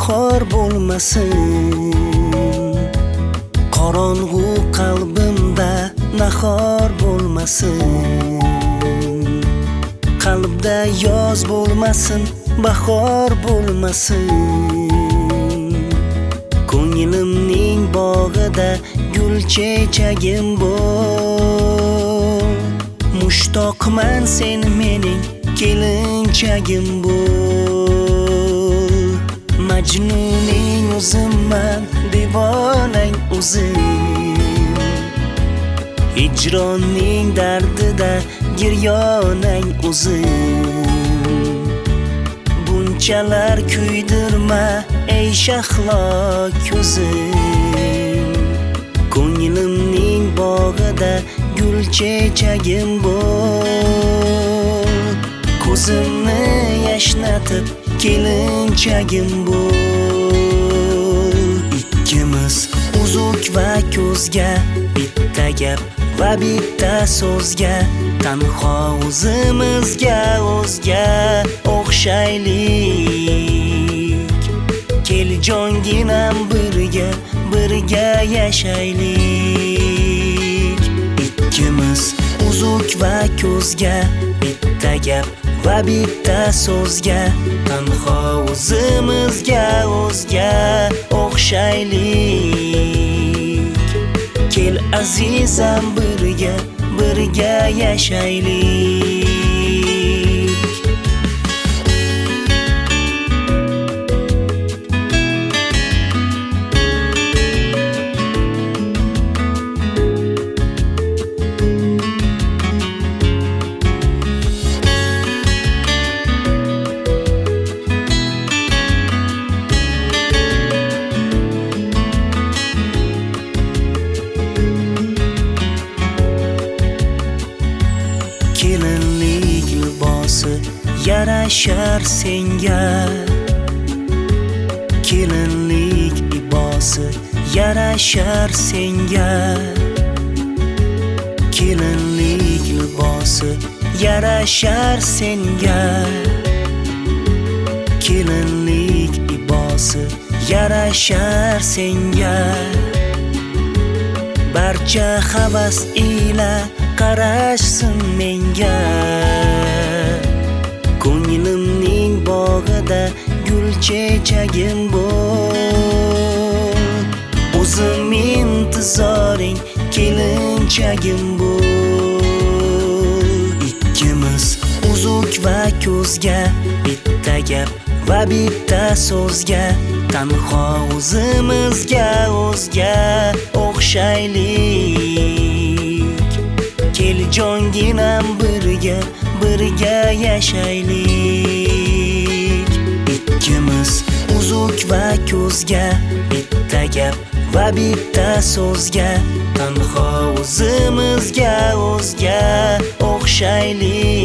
xor bo'lmasin. Qorong'u qalbimda nahor bo'lmasin. Qalbda yoz bo'lmasin, bahor bo'lmasin. Ko'nglimning bog'ida gul chechagim bo'l. Mushtoqman sen mening kelinchagim bo'l. Majnuning o'zimman, devonang o'zing. Hijronning dardida giryonang o'zing. Bunchalar kuydirma ey shahlo ko'zim. Ko'nglimning bog'ida gul chechagim bo'l. Ko'zimni yashnatib kelinchagim bo'l. Ikkimiz uzuk va ko'zga, bitta gap va bitta so'zga, tanho o'zimizga o'zga o'xshaylik. Kel jonginam birga yashaylik. Ikkimiz uzuk va ko'zga, bitta gap va bitta so'zga, tanho o'zimizga o'zga o'xshaylik. Kel azizam birga yashaylik. Kelinlik libosi yarashar senga. Kelinlik libosi yarashar senga. Kelinlik libosi yarashar senga. Kelinlik libosi yarashar senga. Barcha havas ila qarashsin menga. Ko'nglimning bog'ida gul chechagim bo'l. O'zim intizoring kelinchagim bo'l. Ikkimiz uzuk va ko'zga, bitta gap va bitta so'zga, tanho o'zimizga o'zga o'xshaylik. Kel jonginam birga yashaylik. Ikkimiz uzuk va ko'zga, bitta gap va bitta so'zga, tanho o'zimizga o'zga o'xshaylik.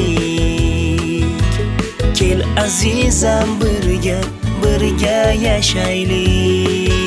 Kel azizam birga yashaylik.